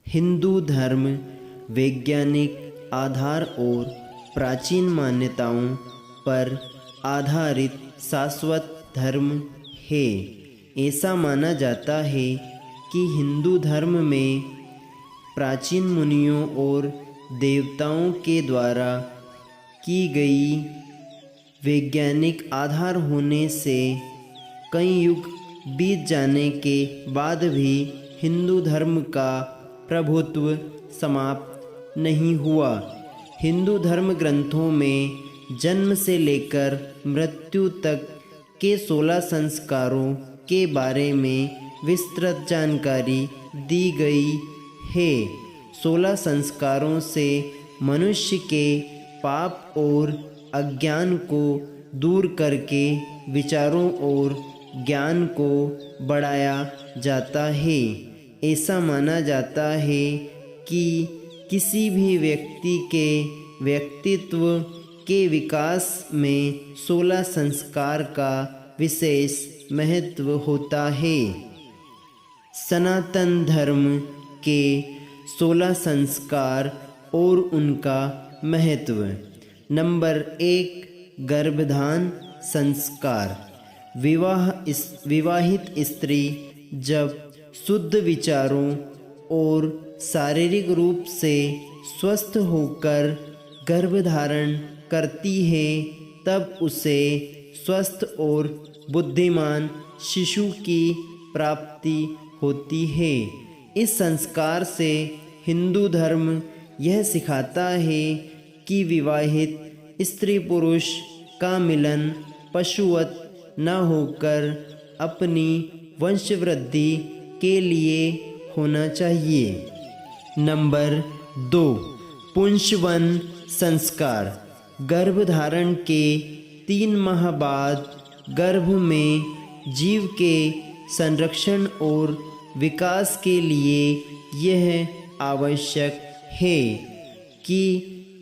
हिंदू धर्म वैज्ञानिक आधार और प्राचीन मान्यताओं पर आधारित शाश्वत धर्म है। ऐसा माना जाता है कि हिंदू धर्म में प्राचीन मुनियों और देवताओं के द्वारा की गई वैज्ञानिक आधार होने से कई युग बीत जाने के बाद भी हिंदू धर्म का प्रभुत्व समाप्त नहीं हुआ। हिंदू धर्म ग्रंथों में जन्म से लेकर मृत्यु तक के 16 संस्कारों के बारे में विस्तृत जानकारी दी गई है। 16 संस्कारों से मनुष्य के पाप और अज्ञान को दूर करके विचारों और ज्ञान को बढ़ाया जाता है। ऐसा माना जाता है कि किसी भी व्यक्ति के व्यक्तित्व के विकास में 16 संस्कार का विशेष महत्व होता है। सनातन धर्म के 16 संस्कार और उनका महत्व। नंबर 1, गर्भधान संस्कार। विवाहित स्त्री जब शुद्ध विचारों और शारीरिक रूप से स्वस्थ होकर गर्भधारण करती है तब उसे स्वस्थ और बुद्धिमान शिशु की प्राप्ति होती है। इस संस्कार से हिंदू धर्म यह सिखाता है कि विवाहित स्त्री पुरुष का मिलन पशुवत न होकर अपनी वंशवृद्धि के लिए होना चाहिए। नंबर 2, पुंसवन संस्कार। गर्भधारण के 3 माह बाद गर्भ में जीव के संरक्षण और विकास के लिए यह आवश्यक है कि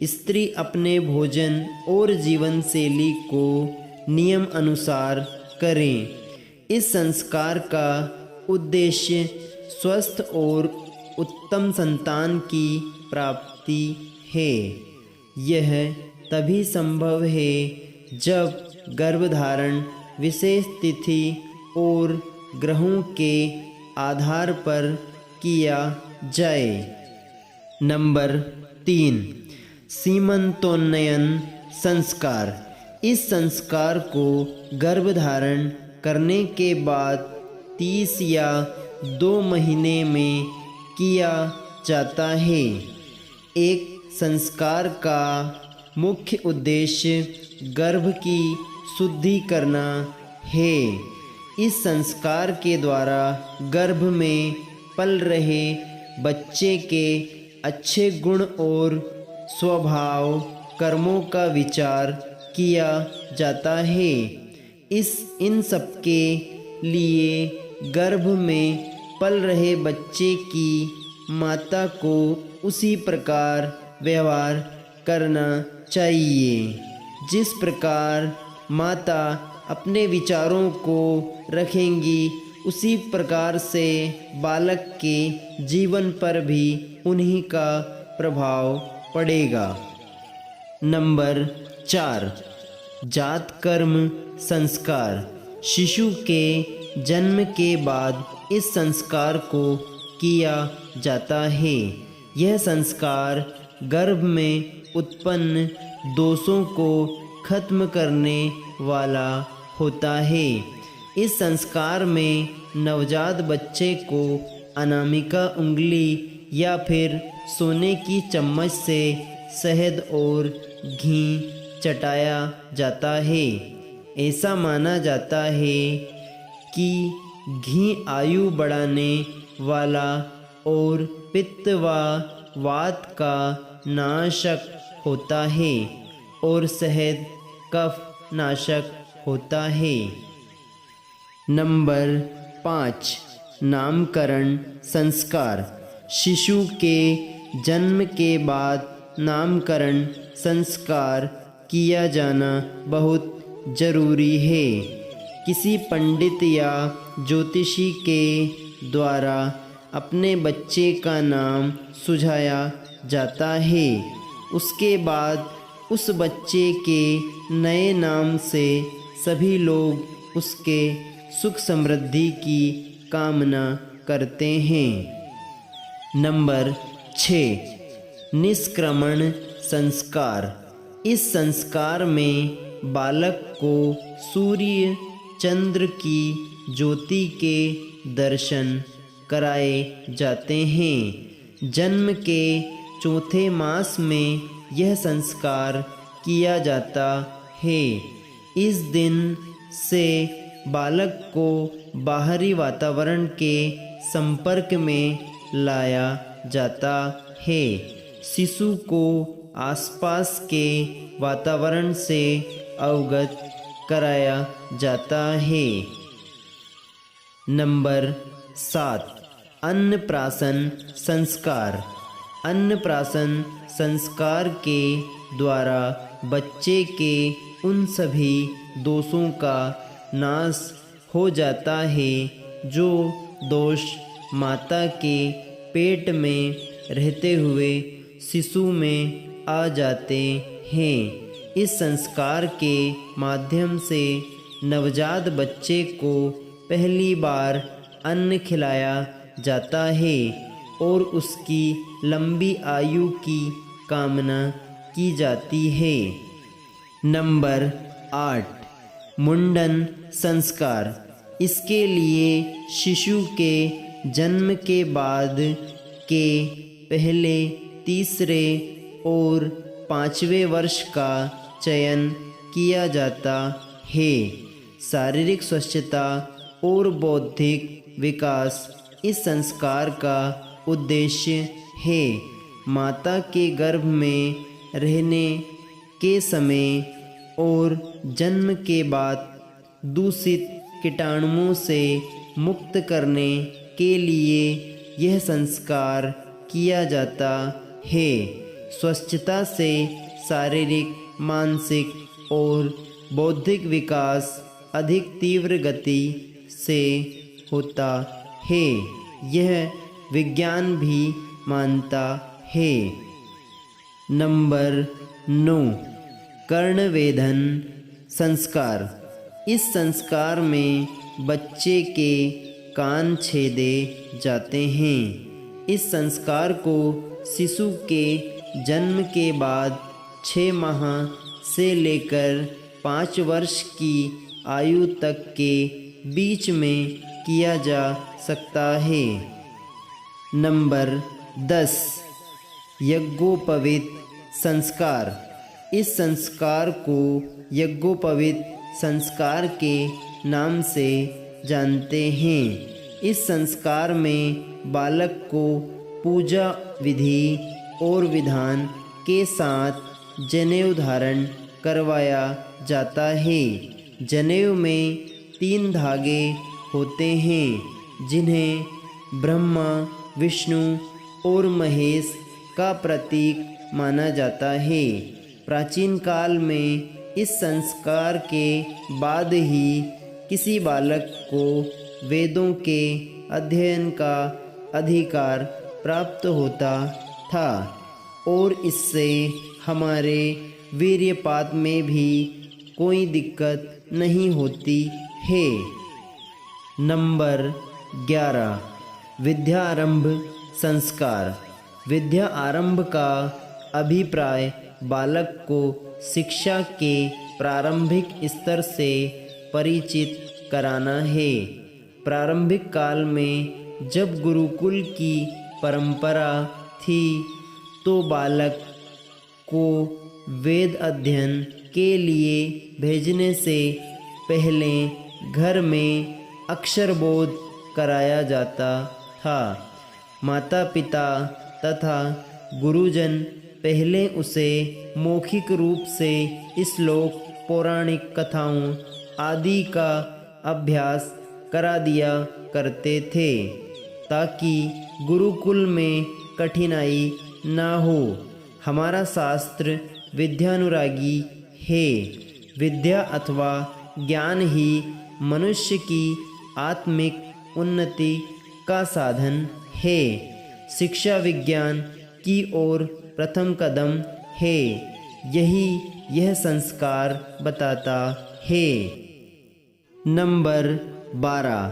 स्त्री अपने भोजन और जीवन शैली को नियम अनुसार करें। इस संस्कार का उद्देश्य स्वस्थ और उत्तम संतान की प्राप्ति है। यह तभी संभव है जब गर्भधारण विशेष तिथि और ग्रहों के आधार पर किया जाए। नंबर 3, सीमंतोन्नयन संस्कार। इस संस्कार को गर्भधारण करने के बाद 30 या 2 महीने में किया जाता है। एक संस्कार का मुख्य उद्देश्य गर्भ की शुद्धि करना है। इस संस्कार के द्वारा गर्भ में पल रहे बच्चे के अच्छे गुण और स्वभाव कर्मों का विचार किया जाता है। इन सब के लिए गर्भ में पल रहे बच्चे की माता को उसी प्रकार व्यवहार करना चाहिए जिस प्रकार माता अपने विचारों को रखेंगी। उसी प्रकार से बालक के जीवन पर भी उन्हीं का प्रभाव पड़ेगा। नंबर 4, जात कर्म संस्कार। शिशु के जन्म के बाद इस संस्कार को किया जाता है। यह संस्कार गर्भ में उत्पन्न दोषों को खत्म करने वाला होता है। इस संस्कार में नवजात बच्चे को अनामिका उंगली या फिर सोने की चम्मच से शहद और घी चटाया जाता है। ऐसा माना जाता है कि घी आयु बढ़ाने वाला और पित्त व वात का नाशक होता है और शहद कफ नाशक होता है। नंबर 5, नामकरण संस्कार। शिशु के जन्म के बाद नामकरण संस्कार किया जाना बहुत जरूरी है। किसी पंडित या ज्योतिषी के द्वारा अपने बच्चे का नाम सुझाया जाता है। उसके बाद उस बच्चे के नए नाम से सभी लोग उसके सुख समृद्धि की कामना करते हैं। नंबर 6, निष्क्रमण संस्कार। इस संस्कार में बालक को सूर्य चंद्र की ज्योति के दर्शन कराए जाते हैं। जन्म के चौथे मास में यह संस्कार किया जाता है। इस दिन से बालक को बाहरी वातावरण के संपर्क में लाया जाता है। शिशु को आसपास के वातावरण से अवगत कराया जाता है। नंबर 7, अन्नप्राशन संस्कार। अन्नप्राशन संस्कार के द्वारा बच्चे के उन सभी दोषों का नाश हो जाता है जो दोष माता के पेट में रहते हुए शिशु में आ जाते हैं। इस संस्कार के माध्यम से नवजात बच्चे को पहली बार अन्न खिलाया जाता है और उसकी लंबी आयु की कामना की जाती है। नंबर 8, मुंडन संस्कार। इसके लिए शिशु के जन्म के बाद के पहले, तीसरे और 5वें वर्ष का चयन किया जाता है। शारीरिक स्वच्छता और बौद्धिक विकास इस संस्कार का उद्देश्य है। माता के गर्भ में रहने के समय और जन्म के बाद दूषित कीटाणुओं से मुक्त करने के लिए यह संस्कार किया जाता है। स्वच्छता से शारीरिक, मानसिक और बौद्धिक विकास अधिक तीव्र गति से होता है। यह विज्ञान भी मानता है। नंबर 9, कर्णवेधन संस्कार। इस संस्कार में बच्चे के कान छेदे जाते हैं। इस संस्कार को शिशु के जन्म के बाद 6 माह से लेकर 5 वर्ष की आयु तक के बीच में किया जा सकता है। नंबर 10, यज्ञोपवीत संस्कार। इस संस्कार को यज्ञोपवीत संस्कार के नाम से जानते हैं। इस संस्कार में बालक को पूजा विधि और विधान के साथ जनेऊ धारण करवाया जाता है। जनेऊ में 3 धागे होते हैं जिन्हें ब्रह्मा, विष्णु और महेश का प्रतीक माना जाता है। प्राचीन काल में इस संस्कार के बाद ही किसी बालक को वेदों के अध्ययन का अधिकार प्राप्त होता था और इससे हमारे वीर्यपात में भी कोई दिक्कत नहीं होती है। नंबर 11, विद्यारंभ संस्कार। विद्या आरंभ का अभिप्राय बालक को शिक्षा के प्रारंभिक स्तर से परिचित कराना है। प्रारंभिक काल में जब गुरुकुल की परंपरा थी तो बालक को वेद अध्ययन के लिए भेजने से पहले घर में अक्षरबोध कराया जाता था। माता पिता तथा गुरुजन पहले उसे मौखिक रूप से श्लोक, पौराणिक कथाओं आदि का अभ्यास करा दिया करते थे ताकि गुरुकुल में कठिनाई ना हो। हमारा शास्त्र विद्यानुरागी है। विद्या अथवा ज्ञान ही मनुष्य की आत्मिक उन्नति का साधन है। शिक्षा विज्ञान की ओर प्रथम कदम है, यही यह संस्कार बताता है। नंबर 12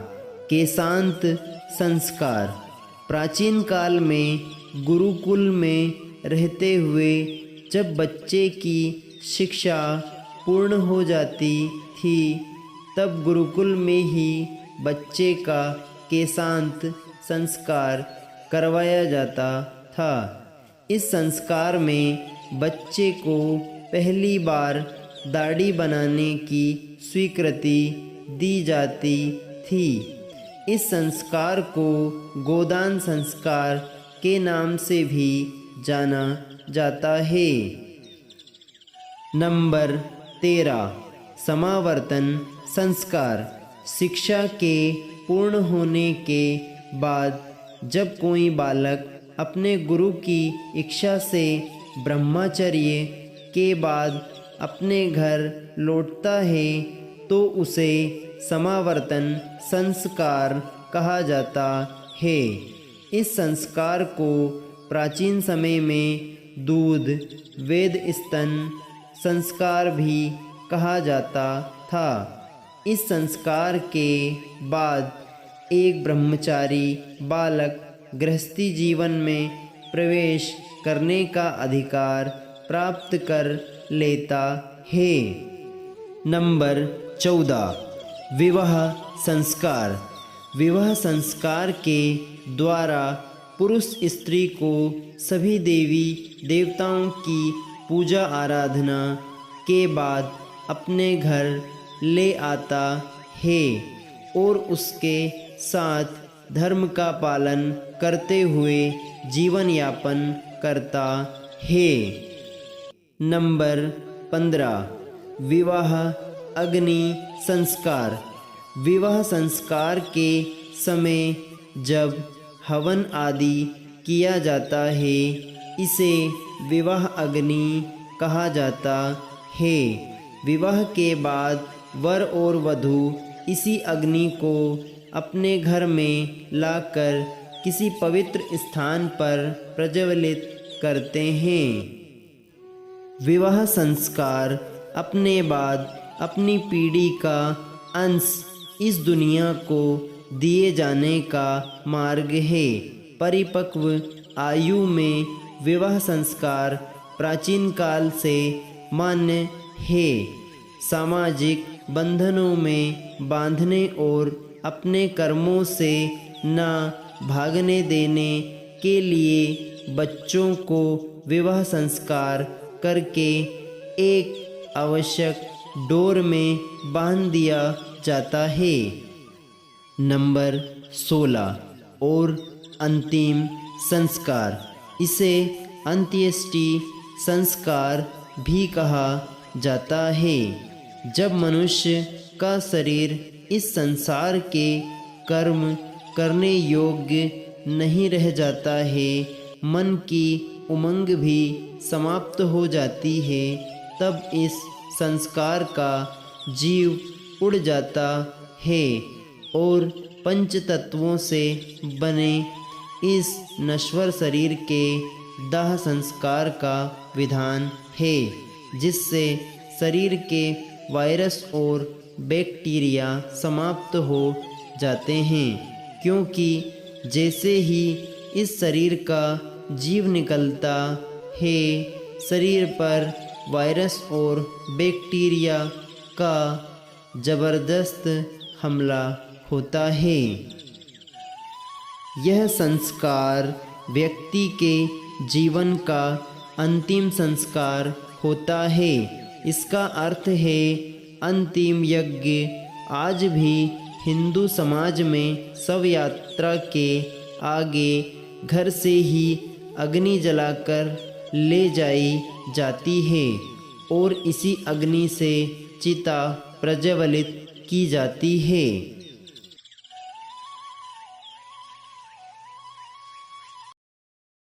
केशांत संस्कार। प्राचीन काल में गुरुकुल में रहते हुए जब बच्चे की शिक्षा पूर्ण हो जाती थी तब गुरुकुल में ही बच्चे का केशांत संस्कार करवाया जाता था। इस संस्कार में बच्चे को पहली बार दाढ़ी बनाने की स्वीकृति दी जाती थी। इस संस्कार को गोदान संस्कार के नाम से भी जाना जाता है। नंबर 13 समावर्तन संस्कार। शिक्षा के पूर्ण होने के बाद जब कोई बालक अपने गुरु की इच्छा से ब्रह्मचर्य के बाद अपने घर लौटता है तो उसे समावर्तन संस्कार कहा जाता है। इस संस्कार को प्राचीन समय में दूध वेद स्तन संस्कार भी कहा जाता था। इस संस्कार के बाद एक ब्रह्मचारी बालक गृहस्थी जीवन में प्रवेश करने का अधिकार प्राप्त कर लेता है। नंबर 14 विवाह संस्कार। विवाह संस्कार के द्वारा पुरुष स्त्री को सभी देवी देवताओं की पूजा आराधना के बाद अपने घर ले आता है और उसके साथ धर्म का पालन करते हुए जीवन यापन करता है। नंबर 15 विवाह अग्नि संस्कार। विवाह संस्कार के समय जब हवन आदि किया जाता है इसे विवाह अग्नि कहा जाता है। विवाह के बाद वर और वधू इसी अग्नि को अपने घर में लाकर किसी पवित्र स्थान पर प्रज्वलित करते हैं। विवाह संस्कार अपने बाद अपनी पीढ़ी का अंश इस दुनिया को दिए जाने का मार्ग है। परिपक्व आयु में विवाह संस्कार प्राचीन काल से मान्य है। सामाजिक बंधनों में बांधने और अपने कर्मों से न भागने देने के लिए बच्चों को विवाह संस्कार करके एक आवश्यक डोर में बांध दिया जाता है। नंबर 16 और अंतिम संस्कार। इसे अंत्येष्टि संस्कार भी कहा जाता है। जब मनुष्य का शरीर इस संसार के कर्म करने योग्य नहीं रह जाता है, मन की उमंग भी समाप्त हो जाती है, तब इस संस्कार का जीव उड़ जाता है और पंच तत्वों से बने इस नश्वर शरीर के दाह संस्कार का विधान है, जिससे शरीर के वायरस और बैक्टीरिया समाप्त हो जाते हैं। क्योंकि जैसे ही इस शरीर का जीव निकलता है, शरीर पर वायरस और बैक्टीरिया का जबरदस्त हमला होता है। यह संस्कार व्यक्ति के जीवन का अंतिम संस्कार होता है। इसका अर्थ है अंतिम यज्ञ। आज भी हिंदू समाज में शव यात्रा के आगे घर से ही अग्नि जलाकर ले जाई जाती है और इसी अग्नि से चिता प्रज्वलित की जाती है।